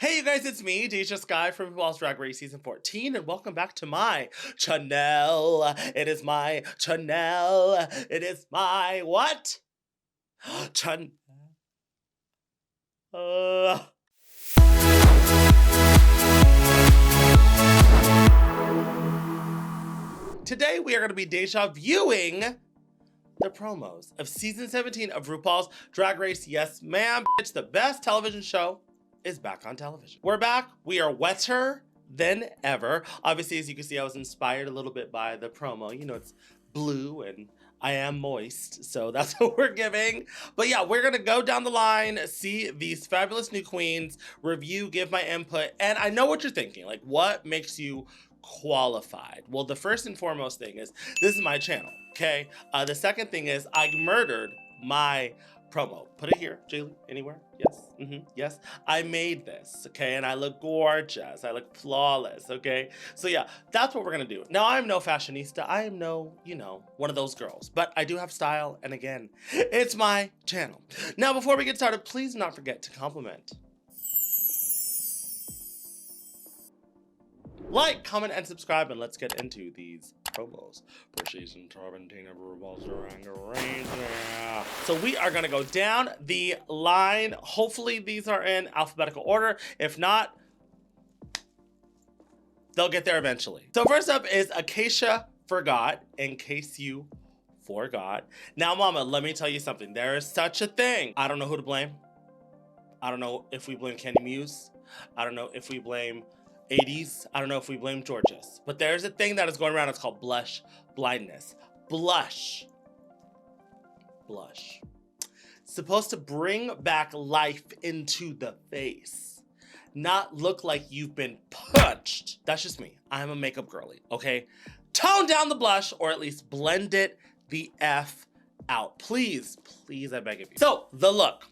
Hey you guys, it's me, DeJa Skye from Rupaul's Drag Race Season 14, and welcome back to my channel. It is my channel. It is my what? Channel. Today we are going to be DeJa viewing the promos of Season 17 of Rupaul's Drag Race. Yes, ma'am, bitch, the best television show is back on television. We're back. We are wetter than ever. Obviously, as you can see, I was inspired a little bit by the promo. You know, it's blue and I am moist, so that's what we're giving. But yeah, we're gonna go down the line, see these fabulous new queens, review, give my input, and I know what you're thinking. Like, what makes you qualified? Well, the first and foremost thing is, this is my channel, okay? The second thing is, I murdered my promo. Put it here, Jaylee, anywhere? Yes, yes. I made this, okay? And I look gorgeous. I look flawless, okay? So yeah, that's what we're gonna do. Now, I'm no fashionista. I am no, you know, one of those girls. But I do have style, and again, it's my channel. Now, before we get started, please do not forget to compliment. Like, comment, and subscribe, and let's get into these promos for Season 17 of Rupaul's Drag Race. So we are gonna go down the line. Hopefully these are in alphabetical order. If not, they'll get there eventually. So first up is Acacia Forgot, in case you forgot. Now, mama, let me tell you something. There is such a thing. I don't know who to blame. I don't know if we blame Candy Muse. I don't know if we blame 80s. I don't know if we blame Georges, but there's a thing that is going around. It's called blush blindness. Blush. Supposed to bring back life into the face, not look like you've been punched. That's just me. I'm a makeup girly, okay? Tone down the blush, or at least blend it the F out. Please, I beg of you. So, the look.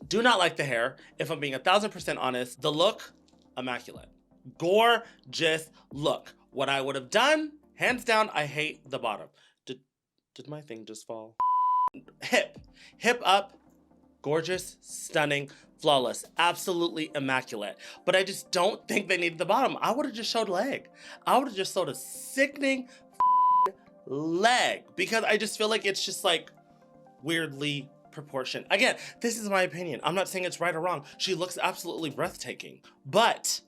Do not like the hair. If I'm being 1000% honest, the look, immaculate. Gorgeous look. What I would have done, hands down, I hate the bottom. Did my thing just fall? Hip up, gorgeous, stunning, flawless, absolutely immaculate. But I just don't think they needed the bottom. I would have just showed leg. I would have just showed a sickening leg, because I just feel like it's just like weirdly proportioned. Again, this is my opinion. I'm not saying it's right or wrong. She looks absolutely breathtaking, but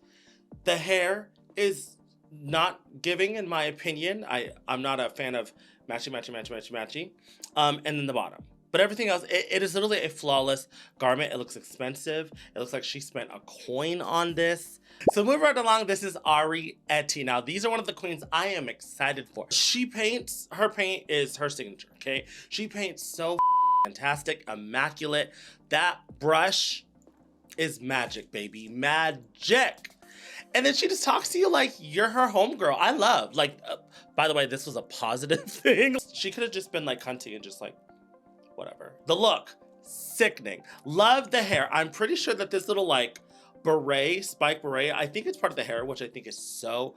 the hair is not giving, in my opinion. I'm not a fan of matchy. And then the bottom. But everything else, it is literally a flawless garment. It looks expensive. It looks like she spent a coin on this. So moving right along, this is Ariete. Now, these are one of the queens I am excited for. She paints, her paint is her signature, okay? She paints so fantastic, immaculate. That brush is magic, baby, magic. And then she just talks to you like you're her homegirl. I love, like, by the way, this was a positive thing. She could have just been like cunty and just like, whatever. The look, sickening. Love the hair. I'm pretty sure that this little like beret, spike beret, I think it's part of the hair, which I think is so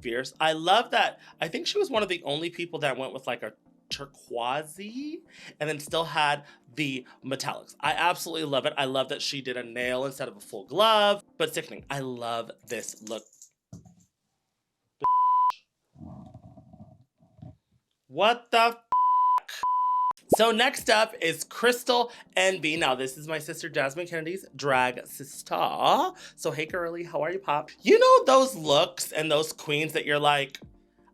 fierce. I love that. I think she was one of the only people that went with like a turquoisey and then still had the metallics. I absolutely love it. I love that she did a nail instead of a full glove, but sickening. I love this look. What the f? So next up is Crystal NB. Now, this is my sister Jasmine Kennedy's drag sister. So hey girly, how are you, pop? You know those looks and those queens that you're like,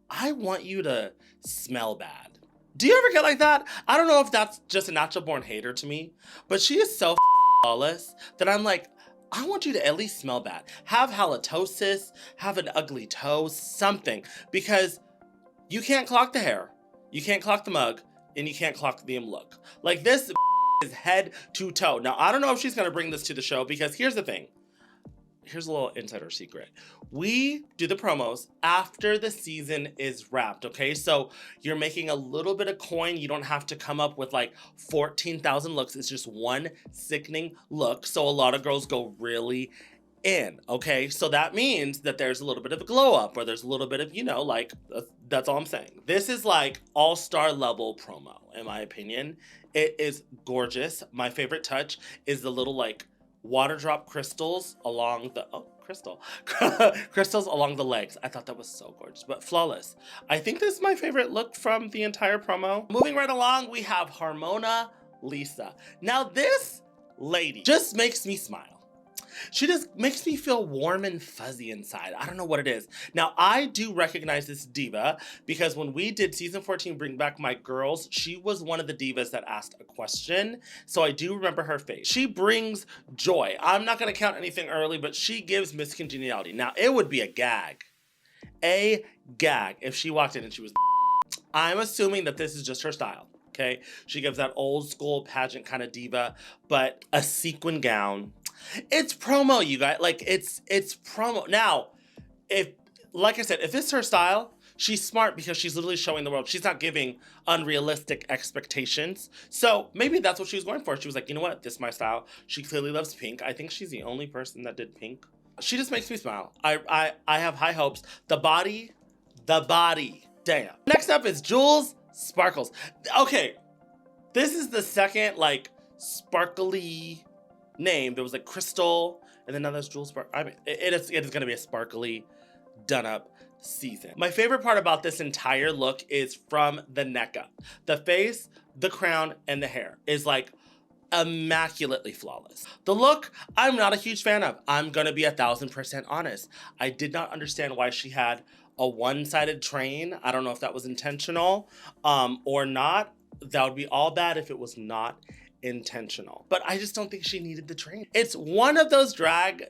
I want you to smell bad. Do you ever get like that? I don't know if that's just a natural born hater to me, but she is so flawless that I'm like, I want you to at least smell bad. Have halitosis, have an ugly toe, something, because you can't clock the hair, you can't clock the mug, and you can't clock the look. Like, this is head to toe. Now, I don't know if she's gonna bring this to the show, because here's the thing. Here's a little insider secret. We do the promos after the season is wrapped, okay? So you're making a little bit of coin. You don't have to come up with like 14,000 looks. It's just one sickening look. So a lot of girls go really in, okay? So that means that there's a little bit of a glow up, or there's a little bit of, you know, like, that's all I'm saying. This is like all-star level promo, in my opinion. It is gorgeous. My favorite touch is the little like water drop crystals along the, crystals along the legs. I thought that was so gorgeous, but flawless. I think this is my favorite look from the entire promo. Moving right along, we have Harmona Lisa. Now this lady just makes me smile. She just makes me feel warm and fuzzy inside. I don't know what it is. Now, I do recognize this diva because when we did season 14, Bring Back My Girls, she was one of the divas that asked a question. So I do remember her face. She brings joy. I'm not going to count anything early, but she gives Miss Congeniality. Now, it would be a gag if she walked in and she was I'm assuming that this is just her style. Okay, she gives that old school pageant kind of diva, but a sequin gown. It's promo, you guys. Like it's promo. Now, if like I said, if it's her style, she's smart because she's literally showing the world. She's not giving unrealistic expectations. So maybe that's what she was going for. She was like, you know what? This is my style. She clearly loves pink. I think she's the only person that did pink. She just makes me smile. I have high hopes. The body, damn. Next up is Jules Sparkles. Okay, this is the second like sparkly name. There was like Crystal, and then now there's Jules Sparkle. I mean, it is gonna be a sparkly, done up season. My favorite part about this entire look is from the neck up. The face, the crown, and the hair is like immaculately flawless. The look, I'm not a huge fan of. I'm gonna be 1000% honest. I did not understand why she had a one-sided train. I don't know if that was intentional or not. That would be all bad if it was not intentional. But I just don't think she needed the train. It's one of those drag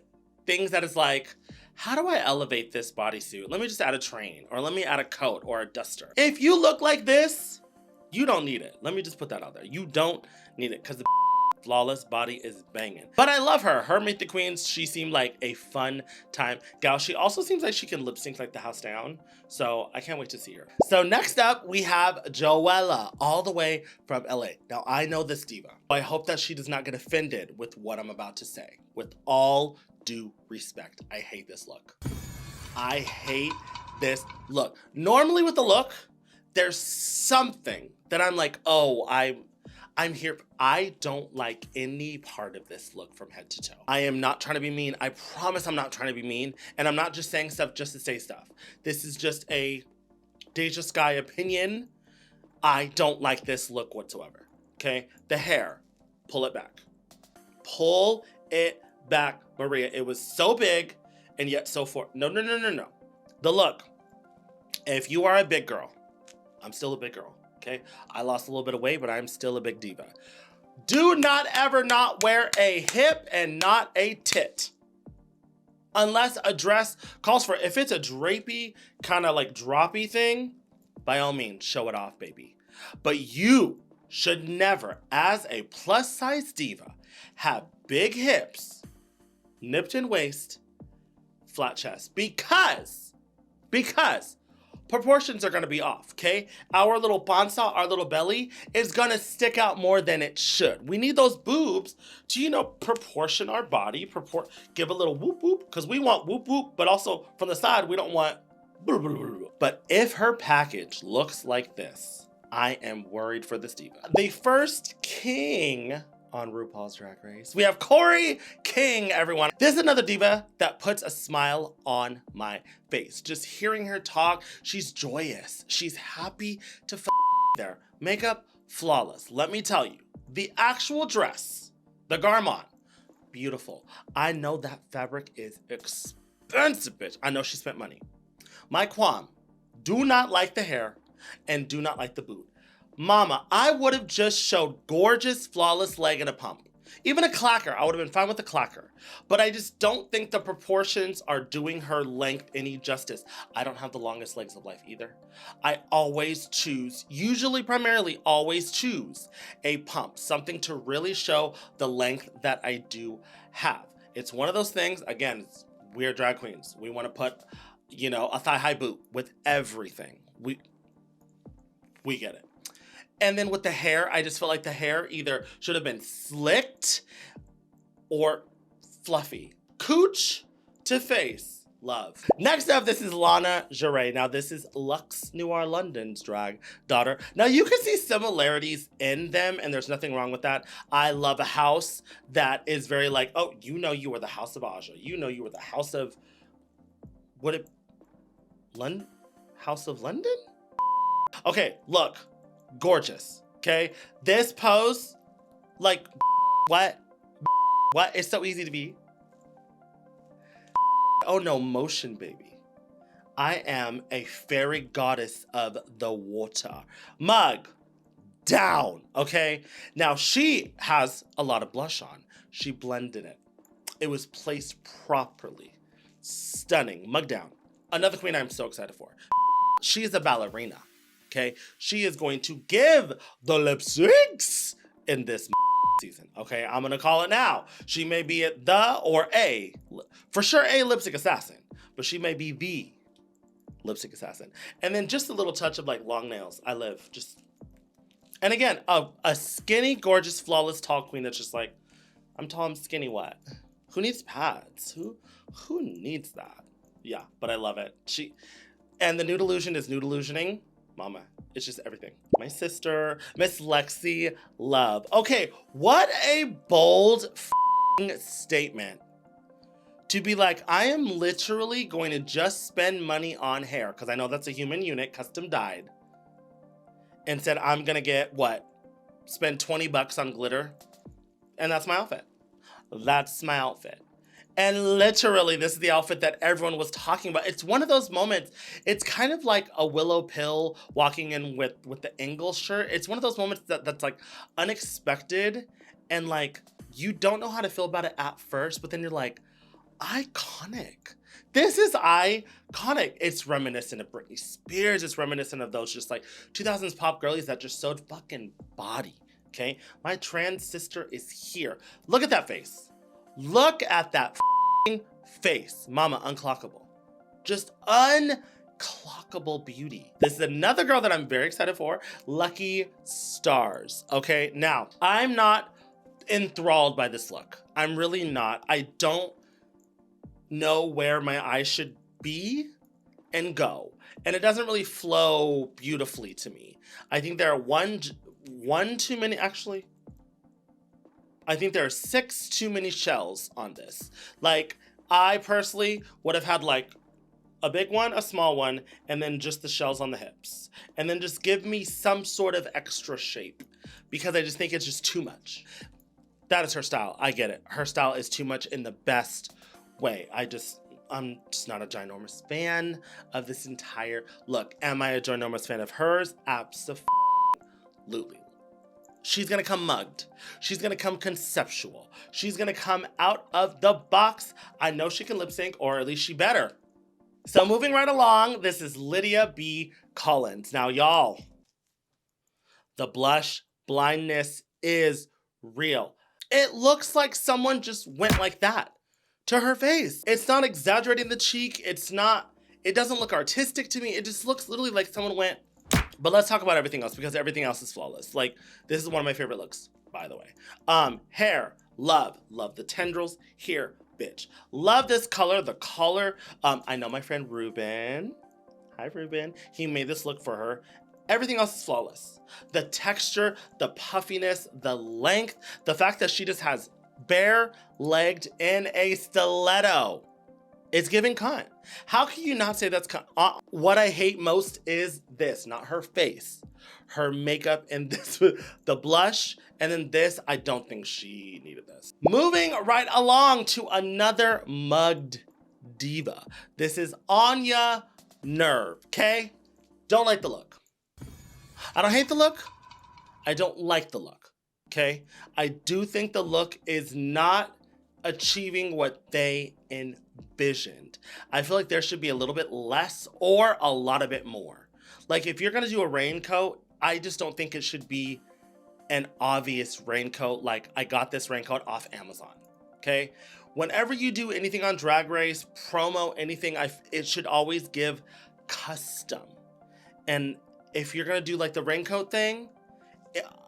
things that is like, how do I elevate this bodysuit? Let me just add a train, or let me add a coat or a duster. If you look like this, you don't need it. Let me just put that out there. You don't need it because the flawless body is banging. But I love her. Her Meet the Queens, she seemed like a fun time gal. She also seems like she can lip sync like the house down. So I can't wait to see her. So next up, we have Joella, all the way from LA. Now I know this diva. I hope that she does not get offended with what I'm about to say. With all due respect, I hate this look. I hate this look. Normally with the look, there's something that I'm like, oh, I'm here. I don't like any part of this look from head to toe. I am not trying to be mean. I promise I'm not trying to be mean. And I'm not just saying stuff just to say stuff. This is just a DeJa Skye opinion. I don't like this look whatsoever. Okay? The hair. Pull it back. Pull it back, Maria. It was so big and yet so No. The look. If you are a big girl, I'm still a big girl. Okay, I lost a little bit of weight, but I'm still a big diva. Do not ever not wear a hip and not a tit. Unless a dress calls for it. If it's a drapey, kind of like droppy thing, by all means, show it off, baby. But you should never, as a plus size diva, have big hips, nipped in waist, flat chest. Because proportions are gonna be off, okay? Our little panza, our little belly, is gonna stick out more than it should. We need those boobs to, you know, proportion our body, give a little whoop whoop, because we want whoop whoop, but also from the side, we don't want blah, blah, blah, blah. But if her package looks like this, I am worried for this diva. The first king on RuPaul's Drag Race, we have Corey King, everyone. This is another diva that puts a smile on my face. Just hearing her talk, she's joyous. She's happy to there. Makeup, flawless. Let me tell you, the actual dress, the garment, beautiful. I know that fabric is expensive, bitch. I know she spent money. My qualm, do not like the hair and do not like the boot. Mama, I would have just showed gorgeous, flawless leg and a pump. Even a clacker, I would have been fine with a clacker. But I just don't think the proportions are doing her length any justice. I don't have the longest legs of life either. I always choose, usually primarily always choose a pump. Something to really show the length that I do have. It's one of those things, again, we're drag queens. We want to put, you know, a thigh-high boot with everything. We get it. And then with the hair, I just feel like the hair either should have been slicked or fluffy. Cooch to face, Love. Next up, this is Lana Jarre. Now, this is Lux Noir London's drag daughter. Now, you can see similarities in them, and there's nothing wrong with that. I love a house that is very like, oh, you know you were the House of Aja. You know you were the House of... London? House of London? Okay, look. Gorgeous, okay? This pose, like, what? What? It's so easy to be. Oh no, motion, baby. I am a fairy goddess of the water. Mug, down, okay? Now, she has a lot of blush on. She blended it. It was placed properly. Stunning. Mug down. Another queen I'm so excited for. She is a ballerina, okay? She is going to give the lip syncs in this season, okay? I'm gonna call it now. She may be at the or a, for sure a lip sync assassin, but she may be the lip sync assassin. And then just a little touch of like long nails. I live just, and again, a skinny, gorgeous, flawless, tall queen that's just like, I'm tall, I'm skinny, what? Who needs pads? Who needs that? Yeah, but I love it. And the nude illusion is nude illusioning. Mama, it's just everything. My sister, Miss Lexi Love. Okay, what a bold statement. To be like, I am literally going to just spend money on hair, because I know that's a human unit, custom dyed. And said, I'm gonna get, what? Spend 20 bucks on glitter? And that's my outfit. That's my outfit. And literally, this is the outfit that everyone was talking about. It's one of those moments, it's kind of like a Willow Pill walking in with the Ingle shirt. It's one of those moments that's like unexpected and like, you don't know how to feel about it at first, but then you're like, iconic. This is iconic. It's reminiscent of Britney Spears. It's reminiscent of those just like 2000s pop girlies that just sewed fucking body, okay? My trans sister is here. Look at that face. Look at that face. Mama, unclockable. Just unclockable beauty. This is another girl that I'm very excited for. Lucky Stars. Okay, now, I'm not enthralled by this look. I'm really not. I don't know where my eyes should be and go. And it doesn't really flow beautifully to me. I think there are one too many, actually. I think there are 6 too many shells on this. Like, I personally would have had like a big one, a small one, and then just the shells on the hips. And then just give me some sort of extra shape because I just think it's just too much. That is her style. I get it. Her style is too much in the best way. I'm just not a ginormous fan of this entire look. Am I a ginormous fan of hers? Absolutely. She's gonna come mugged. She's gonna come conceptual. She's gonna come out of the box. I know she can lip sync, or at least she better. So moving right along, this is Lydia B. Collins. Now, y'all, the blush blindness is real. It looks like someone just went like that to her face. It's not exaggerating the cheek. It doesn't look artistic to me. It just looks literally like someone went. But let's talk about everything else because everything else is flawless. Like, this is one of my favorite looks, by the way. Hair, love the tendrils. Here, bitch. Love this color, the collar. I know my friend Ruben. Hi, Ruben. He made this look for her. Everything else is flawless. The texture, the puffiness, the length, the fact that she just has bare-legged in a stiletto. It's giving cunt. How can you not say that's cunt? What I hate most is this, not her face. Her makeup and this, the blush, and then this, I don't think she needed this. Moving right along to another mugged diva. This is Anya Nerve, okay? Don't like the look. I don't hate the look. I don't like the look, okay? I do think the look is not achieving what they envisioned. I feel like there should be a little bit less or a lot of it more. Like if you're gonna do a raincoat, I just don't think it should be an obvious raincoat like I got this raincoat off Amazon, okay? Whenever you do anything on Drag Race, promo, anything, it should always give custom. And if you're gonna do like the raincoat thing,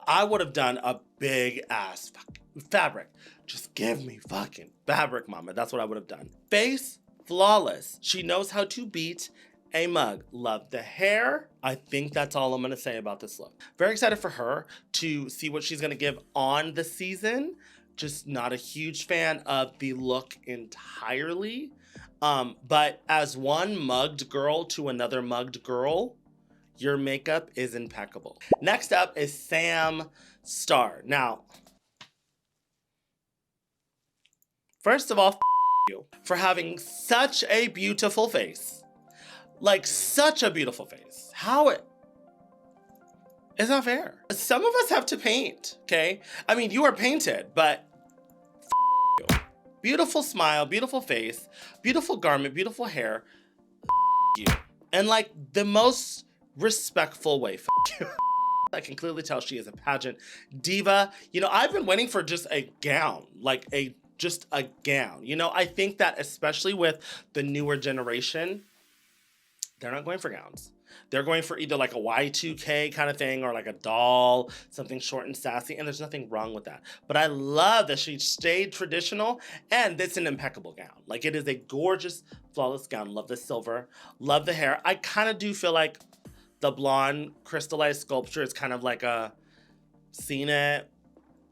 I would have done a big ass fucking fabric. Just give me fucking fabric, mama. That's what I would have done. Face, flawless. She knows how to beat a mug. Love the hair. I think that's all I'm gonna say about this look. Very excited for her to see what she's gonna give on the season. Just not a huge fan of the look entirely. But as one mugged girl to another mugged girl, your makeup is impeccable. Next up is Sam Starr. Now, first of all, you for having such a beautiful face. Like, such a beautiful face. How it... It's not fair. Some of us have to paint, okay? I mean, you are painted, but you. Beautiful smile, beautiful face, beautiful garment, beautiful hair. You. And like the most respectful way. You. I can clearly tell she is a pageant diva. You know, I've been waiting for just a gown, like just a gown. You know, I think that especially with the newer generation, they're not going for gowns. They're going for either like a Y2K kind of thing or like a doll, something short and sassy, and there's nothing wrong with that. But I love that she stayed traditional, and it's an impeccable gown. Like, it is a gorgeous, flawless gown. Love the silver, love the hair. I kind of do feel like the blonde crystallized sculpture is kind of like a, seen it,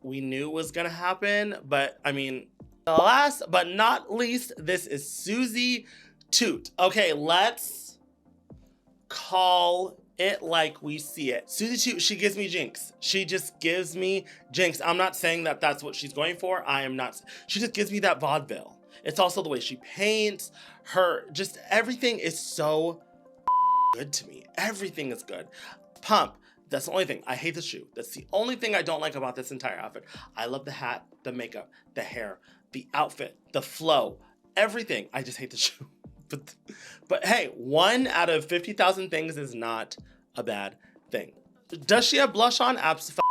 we knew it was gonna happen, but I mean, last but not least, this is Susie Toot. Okay, let's call it like we see it. Susie Toot, she gives me Jinx. She just gives me Jinx. I'm not saying that that's what she's going for. I am not. She just gives me that vaudeville. It's also the way she paints. Her, just everything is so good to me. Everything is good. Pump. That's the only thing. I hate the shoe. That's the only thing I don't like about this entire outfit. I love the hat, the makeup, the hair, the outfit, the flow, everything. I just hate the shoe. But hey, 1 out of 50,000 things is not a bad thing. Does she have blush on? Absolutely.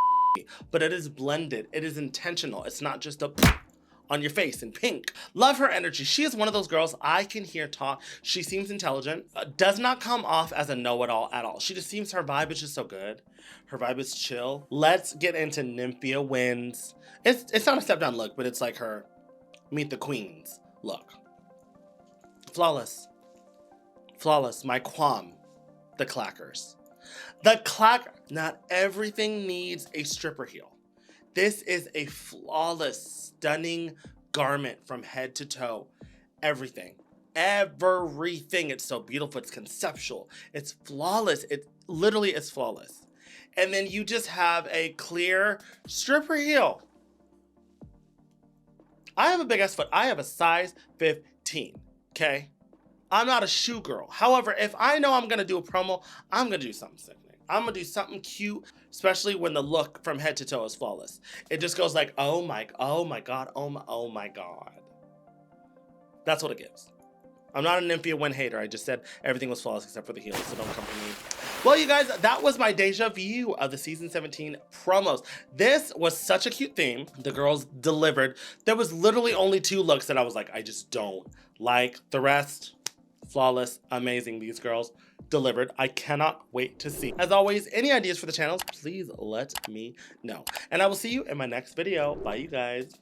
But it is blended. It is intentional. It's not just a on your face in pink. Love her energy. She is one of those girls I can hear talk. She seems intelligent. Does not come off as a know-it-all at all. She just seems, her vibe is just so good. Her vibe is chill. Let's get into Nymphia Wins. It's not a step down look, but it's like her Meet the Queens look. Flawless. Flawless. My qualm. The clackers. The clacker. Not everything needs a stripper heel. This is a flawless, stunning garment from head to toe. Everything. Everything. It's so beautiful. It's conceptual. It's flawless. It literally is flawless. And then you just have a clear stripper heel. I have a big ass foot. I have a size 15. Okay, I'm not a shoe girl. However, if I know I'm gonna do a promo, I'm gonna do something sickening. I'm gonna do something cute, especially when the look from head to toe is flawless. It just goes like, oh my God, oh my God. That's what it gives. I'm not a Nymphia Win hater. I just said everything was flawless except for the heels, so don't come for me. Well, you guys, that was my deja vu of the season 17 promos. This was such a cute theme. The girls delivered. There was literally only 2 looks that I was like, I just don't like. The rest, flawless, amazing. These girls delivered. I cannot wait to see. As always, any ideas for the channels, please let me know. And I will see you in my next video. Bye, you guys.